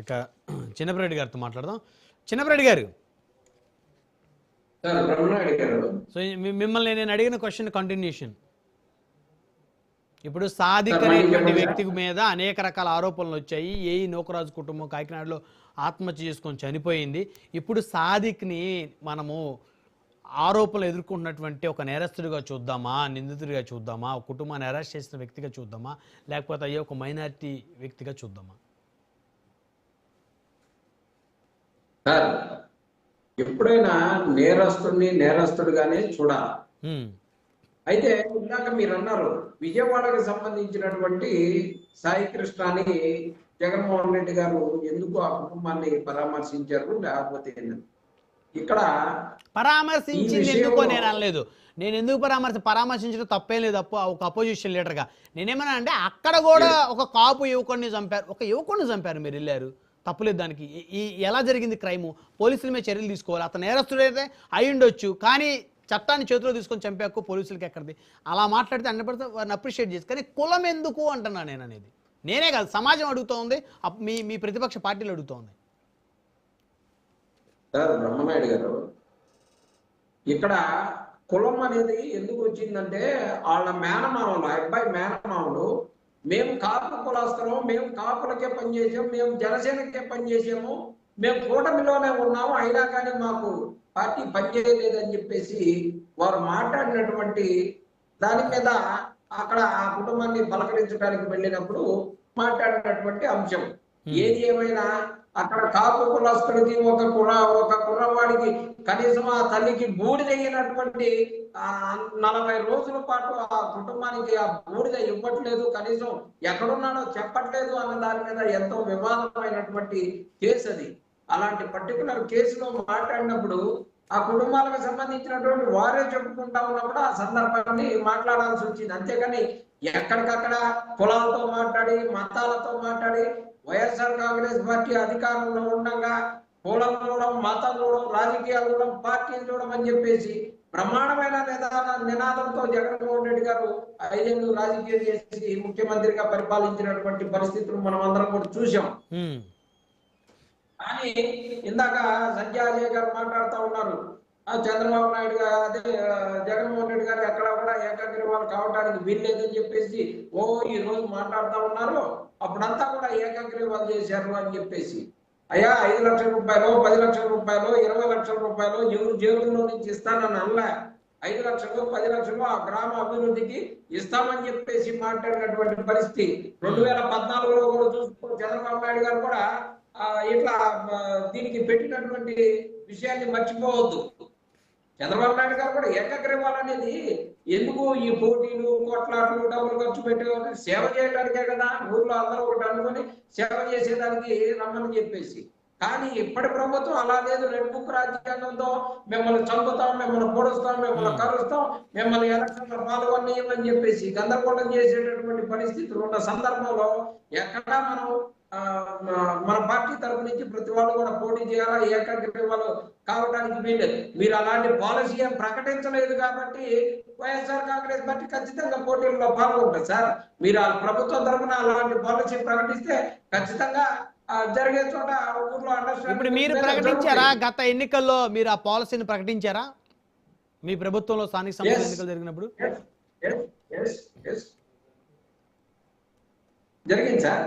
ఇక చిన్నపరెడ్డి గారితో మాట్లాడదాం. చిన్నపరెడ్డి గారు, సో మిమ్మల్ని నేను అడిగిన క్వశ్చన్ కంటిన్యూషన్. ఇప్పుడు సాదిక్ అనేటువంటి వ్యక్తి మీద అనేక రకాల ఆరోపణలు వచ్చాయి. ఏఈ నూకరాజు కుటుంబం కాకినాడలో ఆత్మహత్య చేసుకొని చనిపోయింది. ఇప్పుడు సాదిక్ని మనము ఆరోపణలు ఎదుర్కొంటున్నటువంటి ఒక నేరస్తుడిగా చూద్దామా, నిందితుడిగా చూద్దామా, ఒక కుటుంబాన్ని అరెస్ట్ చేసిన వ్యక్తిగా చూద్దామా, లేకపోతే అయ్యే ఒక మైనారిటీ వ్యక్తిగా చూద్దామా? సార్, ఎప్పుడైనా నేరస్తుడిగానే చూడాలి. అయితే ఇందాక మీరు అన్నారు, విజయవాడకు సంబంధించినటువంటి సాయి కృష్ణని జగన్మోహన్ రెడ్డి గారు ఎందుకు ఆ కుటుంబాన్ని పరామర్శించారు, లేకపోతే ఇక్కడ పరామర్శించింది ఎందుకో నేను అనలేదు. నేను ఎందుకు పరామర్శించడం తప్పేం లేదు. ఒక అపోజిషన్ లీడర్గా నేనేమన్నా అంటే అక్కడ కూడా ఒక కాపు యువకుడిని చంపారు, ఒక యువకుడిని చంపారు, మీరు వెళ్ళారు, తప్పులేదు దానికి. ఎలా జరిగింది క్రైము? పోలీసుల మీద చర్యలు తీసుకోవాలి. అతను నేరస్తుడైతే అయి ఉండొచ్చు, కానీ చట్టాన్ని చేతిలో తీసుకొని చంపాకు పోలీసులకి ఎక్కడిది? అలా మాట్లాడితే అన్నపడితే వారిని అప్రిషియేట్ చేసి, కానీ కులం ఎందుకు అంటున్నా నేను అనేది. నేనే కాదు, సమాజం అడుగుతూ ఉంది, మీ ప్రతిపక్ష పార్టీలు అడుగుతూ ఉంది. సార్ బ్రహ్మనాయుడు గారు, ఇక్కడ కులం అనేది ఎందుకు వచ్చిందంటే వాళ్ళ మేనమామలు, అబ్బాయి మేనమామలు, మేము కాపు కులాస్తరం, మేము కాపులకే పనిచేసాము, మేము జనసేనకే పనిచేసాము, మేము కూటమిలోనే ఉన్నాము, అయినా కానీ మాకు పార్టీ పనిచేయలేదని చెప్పేసి వారు మాట్లాడినటువంటి దాని మీద అక్కడ ఆ కుటుంబాన్ని పలకరించడానికి వెళ్ళినప్పుడు మాట్లాడినటువంటి అంశం. ఏది ఏమైనా అక్కడ కాపు కులస్తుడికి ఒక కుర్రవాడికి కనీసం ఆ తల్లికి బూడిదైనటువంటి 40 రోజుల పాటు ఆ కుటుంబానికి ఆ బూడిద ఇవ్వట్లేదు, కనీసం ఎక్కడున్నాడో చెప్పట్లేదు అన్న దాని మీద ఎంతో వివాదమైనటువంటి కేసు అది. అలాంటి పర్టికులర్ కేసులో మాట్లాడినప్పుడు ఆ కుటుంబాలకు సంబంధించినటువంటి వారే చెప్పుకుంటా ఉన్నప్పుడు ఆ సందర్భాన్ని మాట్లాడాల్సి వచ్చింది. అంతేకాని ఎక్కడికక్కడ కులాలతో మాట్లాడి, మతాలతో మాట్లాడి, వైఎస్ఆర్ కాంగ్రెస్ పార్టీ అధికారంలో ఉండగా కులం చూడడం, మతం చూడడం, రాజకీయాలు చూడడం, పార్టీలు చూడడం అని చెప్పేసి బ్రహ్మాండమైన నినాదంతో జగన్మోహన్ రెడ్డి గారు 5 ఏళ్ళు రాజకీయం చేసి ముఖ్యమంత్రిగా పరిపాలించినటువంటి పరిస్థితులు మనం అందరం కూడా చూసాం. కానీ ఇందాక సంజయ్ గారు మాట్లాడుతూ ఉన్నారు, చంద్రబాబు నాయుడు గారు, అదే జగన్మోహన్ రెడ్డి గారు ఎక్కడ కూడా ఏకాగ్రీవాలు కావడానికి వీల్లేదని చెప్పేసి ఈ రోజు మాట్లాడుతూ ఉన్నారు. అప్పుడంతా కూడా ఏకాగ్రీవాలు చేశారు అని చెప్పేసి. అయ్యా, 5 లక్షల రూపాయలు, 10 లక్షల రూపాయలు, 20 లక్షల రూపాయలు ఎవరు జేబుల్లో నుంచి ఇస్తానని అనలే. 5 లక్షలు, 10 లక్షలు ఆ గ్రామ అభివృద్ధికి ఇస్తామని చెప్పేసి మాట్లాడినటువంటి పరిస్థితి 2014లో కూడా చూసుకో. చంద్రబాబు నాయుడు గారు కూడా ఇట్లా దీనికి పెట్టినటువంటి విషయాన్ని మర్చిపోవద్దు. చంద్రబాబు నాయుడు గారు కూడా ఏకగ్రీవాలనేది ఎందుకు, ఈ పోటీలు, కొట్లాట్లు, డబ్బులు ఖర్చు పెట్టే సేవ చేయడానికే కదా. ఊర్లో అందరూ ఒకటి అనుకుని సేవ చేసేదానికి రమ్మని చెప్పేసి. కానీ ఇప్పటి ప్రభుత్వం అలా లేదు. రెడ్ బుక్ రాజ్యాంగంతో మిమ్మల్ని చంపుతాం, మిమ్మల్ని పొడుస్తాం, మిమ్మల్ని కరుస్తాం, మిమ్మల్ని ఎలక్షన్లో పాల్గొనేయమని చెప్పేసి గందరగోళం చేసేటటువంటి పరిస్థితులు ఉన్న సందర్భంలో ఎక్కడా మనం మన పార్టీ తరఫు నుంచి ప్రతి వాళ్ళు కూడా పోటీ చేయాలా, ఏకాగ్రీవాలు కావడానికి వీలేదు. మీరు అలాంటి పాలసీ ఏం ప్రకటించలేదు కాబట్టి వైఎస్ఆర్ కాంగ్రెస్ పార్టీ ఖచ్చితంగా పోటీల్లో పాల్గొంటుంది. సార్, మీరు ఆ ప్రభుత్వం తరఫున అలాంటి పాలసీ ప్రకటిస్తే ఖచ్చితంగా జరిగే చోట ఊర్లో అండర్స్టాండింగ్. ఇప్పుడు మీరు ప్రకటించారా? గత ఎన్నికల్లో మీరు ఆ పాలసీని ప్రకటించారా? మీ ప్రభుత్వంలో స్థానిక సంస్థల ఎన్నికలు జరిగినప్పుడు జరిగింది సార్.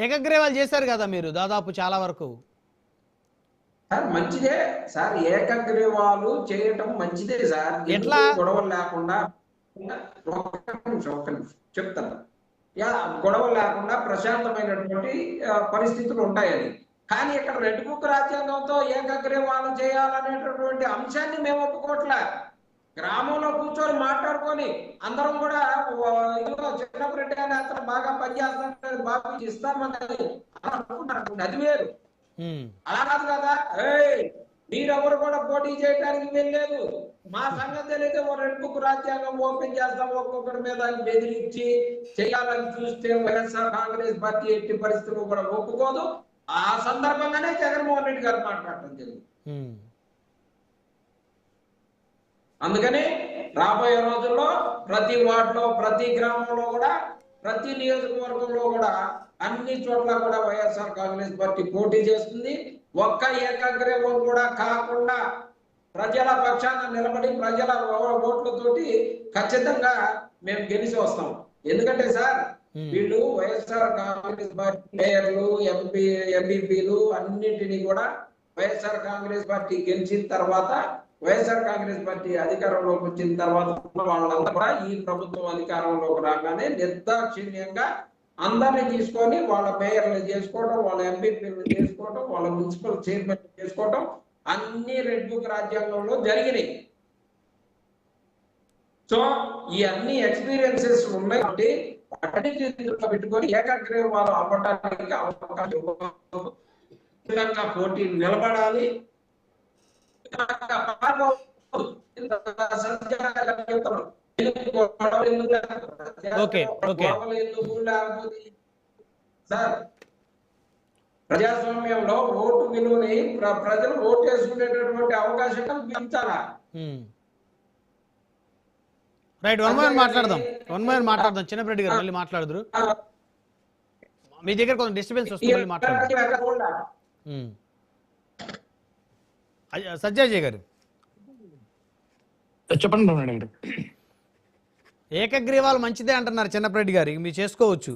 ఏకగ్రీవాలు చేశారు కదా మీరు దాదాపు చాలా వరకు. సార్ మంచిదే సార్, ఏకగ్రీవాలు చేయటం మంచిదే సార్. ఎట్లా గొడవలు లేకుండా, చెప్తాను, గొడవలు లేకుండా ప్రశాంతమైనటువంటి పరిస్థితులు ఉంటాయని. కానీ ఇక్కడ రెడ్ బుక్ రాజ్యాంగంతో ఏకగ్రీవాలు చేయాలనేటటువంటి అంశాన్ని మేము ఒప్పుకోవట్లే. గ్రామంలో కూర్చొని మాట్లాడుకొని అందరం కూడా ఇదిగో చిన్నపరెడ్డి అని అతను బాగా పనిచేస్తాడు, బాగా ఇస్తామని అనుకుంటారు, అది వేరు. అలా కాదు కదా, మీరెవరు కూడా పోటీ చేయడానికి వెళ్ళలేదు, మా సంగతి తెలియదు, రెడ్ బుక్ రాజ్యాంగం ఓపెన్ చేస్తాం ఒక్కొక్కరి మీద బెదిరించి చేయాలని చూస్తే వైఎస్ఆర్ కాంగ్రెస్ పార్టీ ఎట్టి పరిస్థితులు కూడా ఒప్పుకోదు. ఆ సందర్భంగానే జగన్మోహన్ రెడ్డి గారు మాట్లాడటం జరిగింది. అందుకని రాబోయే రోజుల్లో ప్రతి వార్డులో, ప్రతి గ్రామంలో కూడా, ప్రతి నియోజకవర్గంలో కూడా అన్ని చోట్ల కూడా వైఎస్ఆర్ కాంగ్రెస్ పార్టీ పోటీ చేస్తుంది. ఒక్క ఏకాగ్రీవం కూడా కాకుండా ప్రజల పక్షాన నిలబడి ప్రజల ఓట్లతోటి ఖచ్చితంగా మేము గెలిచి వస్తాం. ఎందుకంటే సార్ వీళ్ళు వైఎస్ఆర్ కాంగ్రెస్ పార్టీ మేయర్లు, ఎంపీపీలు అన్నింటినీ కూడా వైఎస్ఆర్ కాంగ్రెస్ పార్టీ గెలిచిన తర్వాత, వైఎస్ఆర్ కాంగ్రెస్ పార్టీ అధికారంలోకి వచ్చిన తర్వాత వాళ్ళంతా కూడా ఈ ప్రభుత్వం అధికారంలోకి రాగానే నిర్దాక్షిణ్యంగా అందరినీ తీసుకొని వాళ్ళ మేయర్లు చేసుకోవడం, వాళ్ళ ఎంపీపీలు చేసుకోవడం, వాళ్ళ మున్సిపల్ చైర్మన్ చేసుకోవడం అన్ని రెడ్ బుక్ రాజ్యాంగంలో జరిగినాయి. సో ఈ అన్ని ఎక్స్పీరియన్సెస్ ఉన్నాయి కాబట్టి వాటిని పెట్టుకొని ఏకాగ్రీవాలు అవ్వడానికి అవకాశం పోటీ నిలబడాలి. సార్ ప్రజాస్వామ్యంలో ఓటు విలువని ప్రజలు ఓటు వేసుకునేటటువంటి అవకాశం కల్పించాలా? రైట్, వన్ మాట్లాడదాం చిన్నప్పరెడ్డి గారు, మళ్ళీ మాట్లాడదురు. మీ దగ్గర కొంచెం డిస్టర్బెన్స్ వస్తుంది, మళ్ళీ మాట్లాడదాం. సజ్జాజీ గారు చెప్పండి. ఏకగ్రీవాలు మంచిదే అంటున్నారు చిన్నప్పరెడ్డి గారు, మీరు చేసుకోవచ్చు.